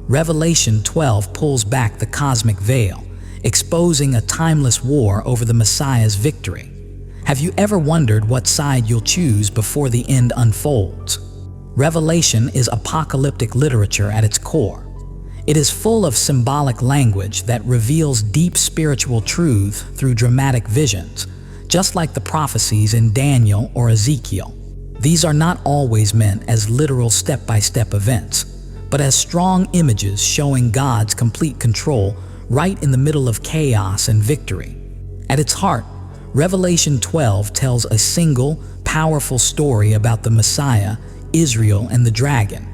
Revelation 12 pulls back the cosmic veil, exposing a timeless war over the Messiah's victory. Have you ever wondered what side you'll choose before the end unfolds? Revelation is apocalyptic literature at its core. It is full of symbolic language that reveals deep spiritual truth through dramatic visions, just like the prophecies in Daniel or Ezekiel. These are not always meant as literal step-by-step events, but as strong images showing God's complete control right in the middle of chaos and victory. At its heart, Revelation 12 tells a single, powerful story about the Messiah, Israel, and the dragon.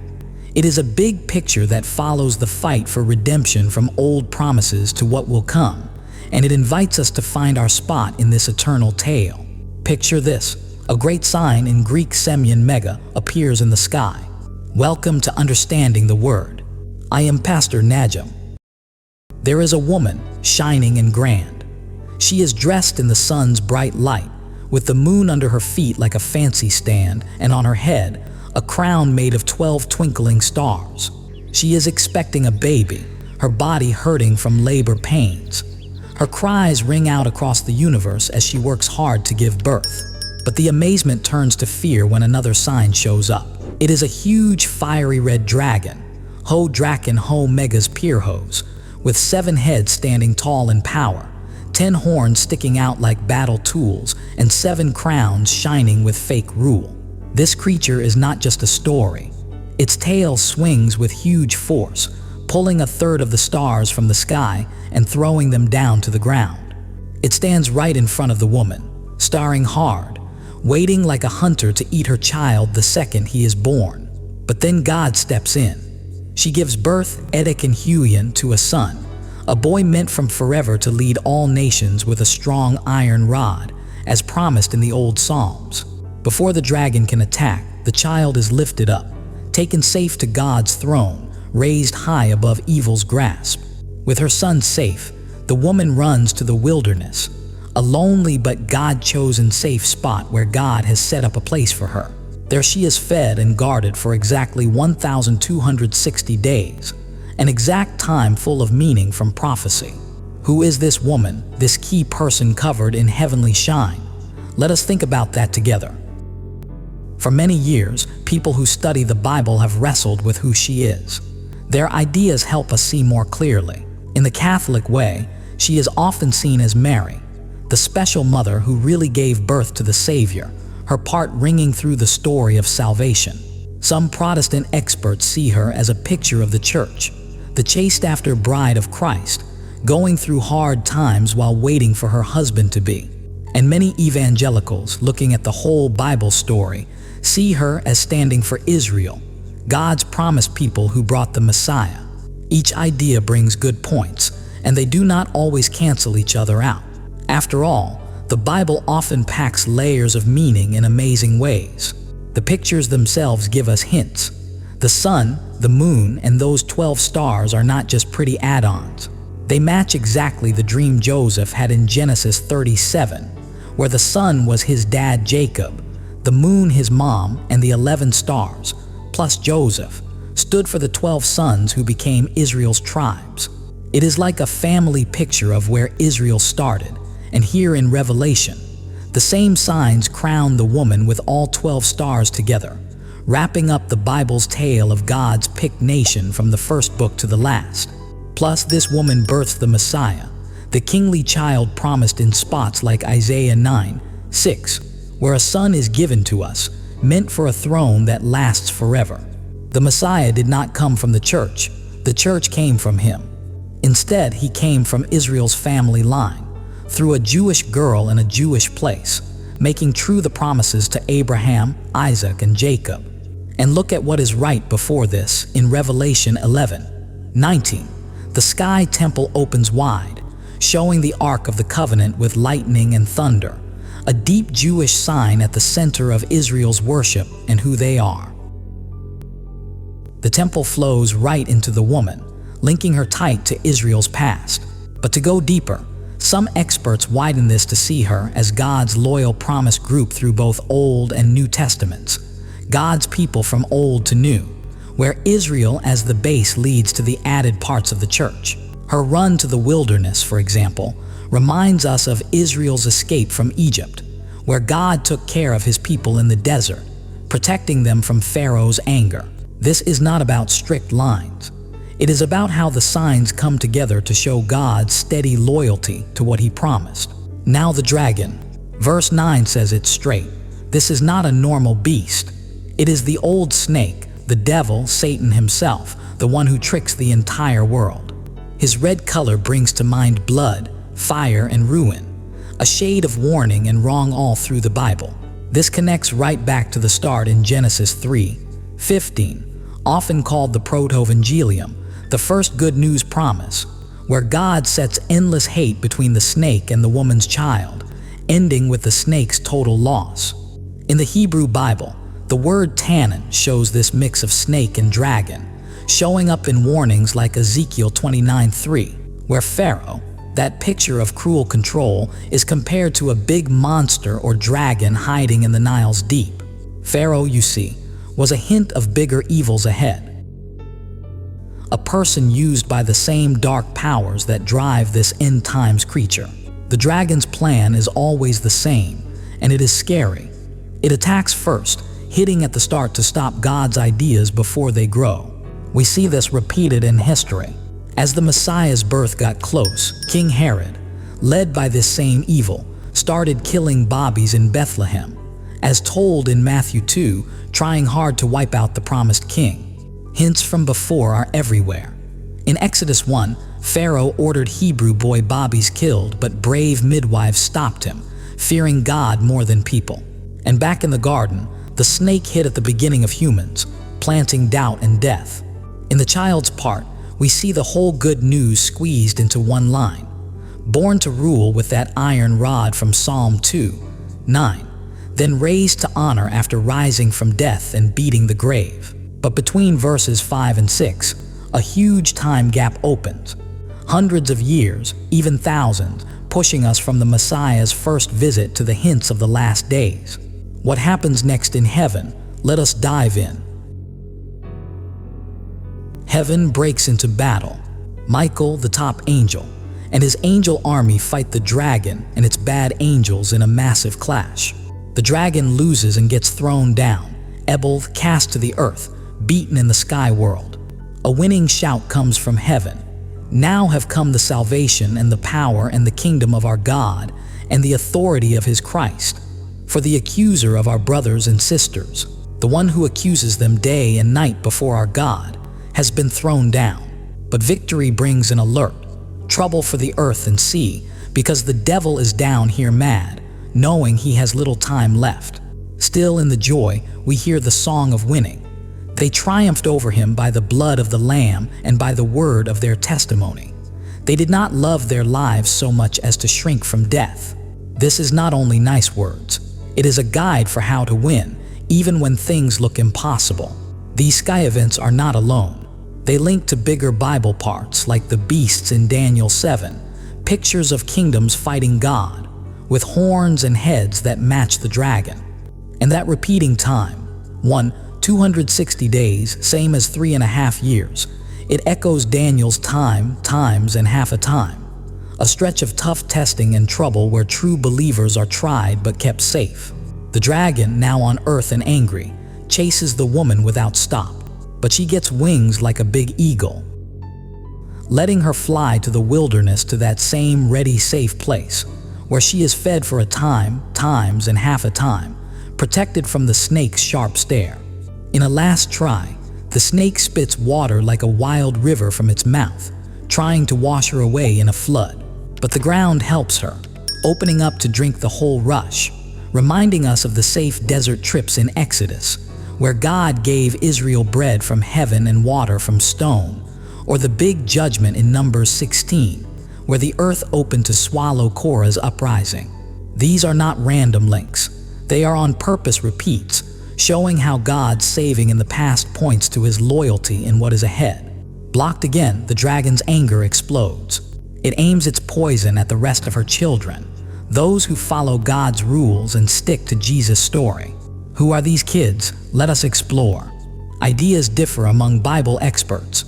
It is a big picture that follows the fight for redemption from old promises to what will come, and it invites us to find our spot in this eternal tale. Picture this: a great sign in Greek Semyon Mega appears in the sky. Welcome to Understanding the Word. I am Pastor Najam. There is a woman, shining and grand. She is dressed in the sun's bright light, with the moon under her feet like a fancy stand, and on her head, a crown made of 12 twinkling stars. She is expecting a baby, her body hurting from labor pains. Her cries ring out across the universe as she works hard to give birth. But the amazement turns to fear when another sign shows up. It is a huge fiery red dragon, Ho Draken Ho Megas Pyrhos, with 7 heads standing tall in power, 10 horns sticking out like battle tools, and 7 crowns shining with fake rule. This creature is not just a story. Its tail swings with huge force, pulling a third of the stars from the sky and throwing them down to the ground. It stands right in front of the woman, staring hard, waiting like a hunter to eat her child the second he is born. But then God steps in. She gives birth, Edek and Huion, to a son, a boy meant from forever to lead all nations with a strong iron rod, as promised in the old Psalms. Before the dragon can attack, the child is lifted up, taken safe to God's throne, raised high above evil's grasp. With her son safe, the woman runs to the wilderness, a lonely but God-chosen safe spot where God has set up a place for her. There she is fed and guarded for exactly 1,260 days, an exact time full of meaning from prophecy. Who is this woman, this key person covered in heavenly shine? Let us think about that together. For many years, people who study the Bible have wrestled with who she is. Their ideas help us see more clearly. In the Catholic way, she is often seen as Mary, the special mother who really gave birth to the Savior, her part ringing through the story of salvation. Some Protestant experts see her as a picture of the Church, the chased-after bride of Christ, going through hard times while waiting for her husband-to-be. And many evangelicals, looking at the whole Bible story, see her as standing for Israel, God's promised people who brought the Messiah. Each idea brings good points, and they do not always cancel each other out. After all, the Bible often packs layers of meaning in amazing ways. The pictures themselves give us hints. The sun, the moon, and those 12 stars are not just pretty add-ons. They match exactly the dream Joseph had in Genesis 37, where the sun was his dad Jacob, the moon his mom, and the 11 stars, plus Joseph, stood for the 12 sons who became Israel's tribes. It is like a family picture of where Israel started, and here in Revelation, the same signs crown the woman with all 12 stars together, wrapping up the Bible's tale of God's picked nation from the first book to the last. Plus, this woman births the Messiah, the kingly child promised in spots like Isaiah 9:6, where a son is given to us, meant for a throne that lasts forever. The Messiah did not come from the church came from him. Instead, he came from Israel's family line, through a Jewish girl in a Jewish place, making true the promises to Abraham, Isaac, and Jacob. And look at what is right before this in Revelation 11:19. The sky temple opens wide, showing the Ark of the Covenant with lightning and thunder, a deep Jewish sign at the center of Israel's worship and who they are. The temple flows right into the woman, linking her tight to Israel's past. But to go deeper, some experts widen this to see her as God's loyal promise group through both Old and New Testaments, God's people from old to new, where Israel as the base leads to the added parts of the church. Her run to the wilderness, for example, reminds us of Israel's escape from Egypt, where God took care of his people in the desert, protecting them from Pharaoh's anger. This is not about strict lines. It is about how the signs come together to show God's steady loyalty to what he promised. Now the dragon. Verse 9 says it straight. This is not a normal beast. It is the old snake, the devil, Satan himself, the one who tricks the entire world. His red color brings to mind blood, fire, and ruin, a shade of warning and wrong all through the Bible. This connects right back to the start in Genesis 3:15, often called the proto-evangelium, the first good news promise, where God sets endless hate between the snake and the woman's child, ending with the snake's total loss. In the Hebrew Bible, the word tannin shows this mix of snake and dragon, showing up in warnings like Ezekiel 29:3, where Pharaoh, that picture of cruel control, is compared to a big monster or dragon hiding in the Nile's deep. Pharaoh, you see, was a hint of bigger evils ahead. A person used by the same dark powers that drive this end times creature. The dragon's plan is always the same, and it is scary. It attacks first, hitting at the start to stop God's ideas before they grow. We see this repeated in history. As the Messiah's birth got close, King Herod, led by this same evil, started killing babies in Bethlehem, as told in Matthew 2, trying hard to wipe out the promised king. Hints from before are everywhere. In Exodus 1, Pharaoh ordered Hebrew boy babies killed, but brave midwives stopped him, fearing God more than people. And back in the garden, the snake hit at the beginning of humans, planting doubt and death. In the child's part, we see the whole good news squeezed into one line. Born to rule with that iron rod from Psalm 2:9, then raised to honor after rising from death and beating the grave. But between verses 5 and 6, a huge time gap opens. Hundreds of years, even thousands, pushing us from the Messiah's first visit to the hints of the last days. What happens next in heaven? Let us dive in. Heaven breaks into battle. Michael, the top angel, and his angel army fight the dragon and its bad angels in a massive clash. The dragon loses and gets thrown down, Ebel cast to the earth, beaten in the sky world. A winning shout comes from heaven. Now have come the salvation and the power and the kingdom of our God and the authority of his Christ. For the accuser of our brothers and sisters, the one who accuses them day and night before our God, has been thrown down. But victory brings an alert, trouble for the earth and sea, because the devil is down here mad, knowing he has little time left. Still in the joy, we hear the song of winning. They triumphed over him by the blood of the Lamb and by the word of their testimony. They did not love their lives so much as to shrink from death. This is not only nice words. It is a guide for how to win, even when things look impossible. These sky events are not alone. They link to bigger Bible parts like the beasts in Daniel 7, pictures of kingdoms fighting God, with horns and heads that match the dragon. And that repeating time, 260 days, same as 3.5 years. It echoes Daniel's times and half a time. A stretch of tough testing and trouble where true believers are tried but kept safe. The dragon, now on earth and angry, chases the woman without stop, but she gets wings like a big eagle, letting her fly to the wilderness, to that same ready, safe place, where she is fed for a times and half a time, protected from the snake's sharp stare. In a last try, the snake spits water like a wild river from its mouth, trying to wash her away in a flood. But the ground helps her, opening up to drink the whole rush, reminding us of the safe desert trips in Exodus, where God gave Israel bread from heaven and water from stone, or the big judgment in Numbers 16, where the earth opened to swallow Korah's uprising. These are not random links. They are on purpose repeats, showing how God's saving in the past points to his loyalty in what is ahead. Blocked again, the dragon's anger explodes. It aims its poison at the rest of her children, those who follow God's rules and stick to Jesus' story. Who are these kids? Let us explore. Ideas differ among Bible experts.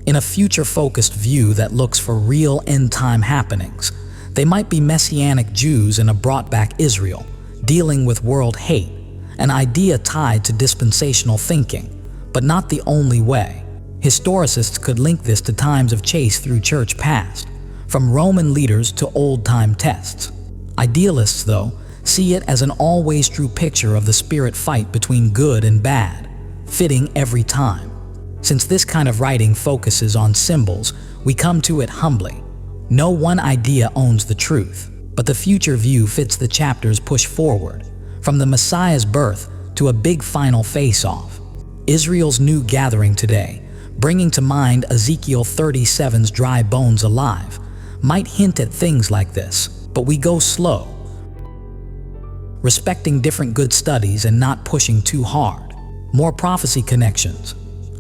In a future-focused view that looks for real end-time happenings, they might be Messianic Jews in a brought-back Israel, dealing with world hate, an idea tied to dispensational thinking, but not the only way. Historicists could link this to times of chase through church past, from Roman leaders to old-time texts. Idealists, though, see it as an always true picture of the spirit fight between good and bad, fitting every time. Since this kind of writing focuses on symbols, we come to it humbly. No one idea owns the truth, but the future view fits the chapter's push forward, from the Messiah's birth to a big final face-off. Israel's new gathering today, bringing to mind Ezekiel 37's dry bones alive, might hint at things like this, but we go slow, respecting different good studies and not pushing too hard. More prophecy connections.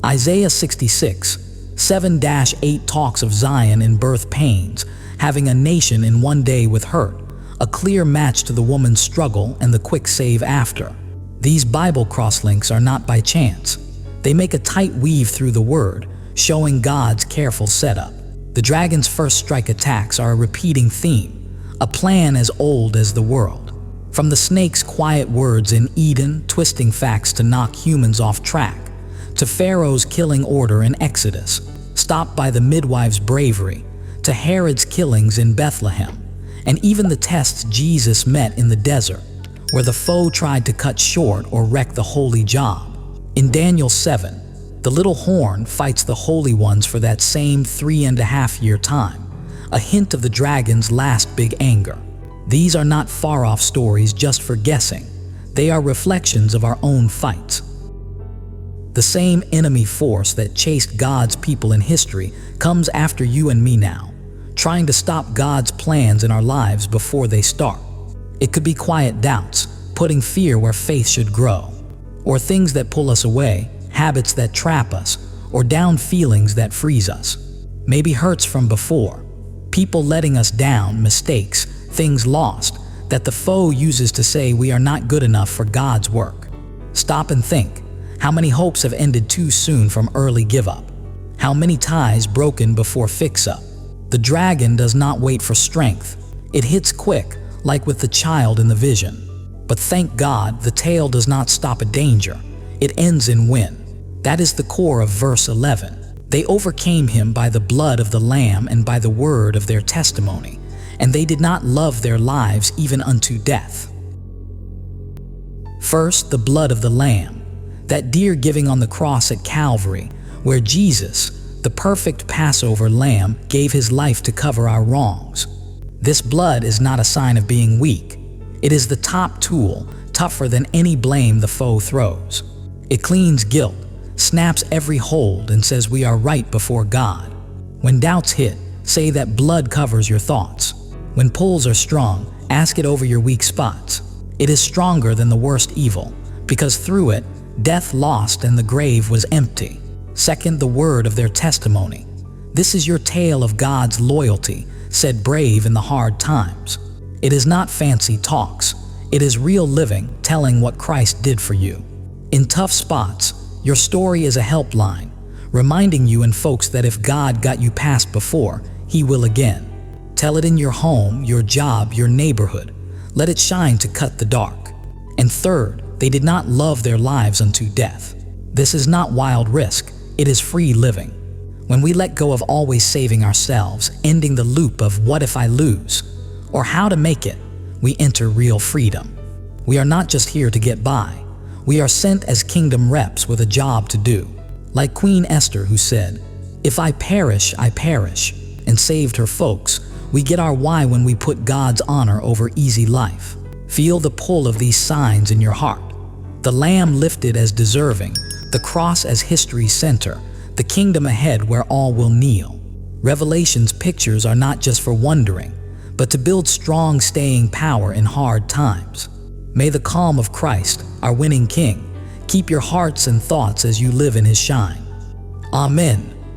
Isaiah 66, 7-8 talks of Zion in birth pains, having a nation in one day with hurt, a clear match to the woman's struggle and the quick save after. These Bible crosslinks are not by chance. They make a tight weave through the word, showing God's careful setup. The dragon's first strike attacks are a repeating theme, a plan as old as the world. From the snake's quiet words in Eden, twisting facts to knock humans off track, to Pharaoh's killing order in Exodus, stopped by the midwife's bravery, to Herod's killings in Bethlehem, and even the tests Jesus met in the desert, where the foe tried to cut short or wreck the holy job. In Daniel 7, the little horn fights the holy ones for that same 3.5-year time, a hint of the dragon's last big anger. These are not far-off stories just for guessing. They are reflections of our own fights. The same enemy force that chased God's people in history comes after you and me now, trying to stop God's plans in our lives before they start. It could be quiet doubts, putting fear where faith should grow, or things that pull us away, habits that trap us, or down feelings that freeze us. Maybe hurts from before, people letting us down, mistakes, things lost, that the foe uses to say we are not good enough for God's work. Stop and think. How many hopes have ended too soon from early give-up? How many ties broken before fix-up? The dragon does not wait for strength. It hits quick, like with the child in the vision. But thank God, the tale does not stop at danger. It ends in win. That is the core of verse 11. They overcame him by the blood of the Lamb and by the word of their testimony, and they did not love their lives even unto death. First, the blood of the Lamb, that dear giving on the cross at Calvary, where Jesus, the perfect Passover lamb, gave his life to cover our wrongs. This blood is not a sign of being weak. It is the top tool, tougher than any blame the foe throws. It cleans guilt, snaps every hold, and says we are right before God. When doubts hit, say that blood covers your thoughts. When pulls are strong, ask it over your weak spots. It is stronger than the worst evil, because through it, death lost and the grave was empty. Second, the word of their testimony. This is your tale of God's loyalty, said brave in the hard times. It is not fancy talks. It is real living, telling what Christ did for you. In tough spots, your story is a helpline, reminding you and folks that if God got you past before, He will again. Tell it in your home, your job, your neighborhood. Let it shine to cut the dark. And third, they did not love their lives unto death. This is not wild risk, it is free living. When we let go of always saving ourselves, ending the loop of what if I lose, or how to make it, we enter real freedom. We are not just here to get by. We are sent as kingdom reps with a job to do. Like Queen Esther, who said, "If I perish, I perish," and saved her folks. We get our why when we put God's honor over easy life. Feel the pull of these signs in your heart. The Lamb lifted as deserving, the cross as history's center, the kingdom ahead where all will kneel. Revelation's pictures are not just for wondering, but to build strong staying power in hard times. May the calm of Christ, our winning King, keep your hearts and thoughts as you live in His shine. Amen.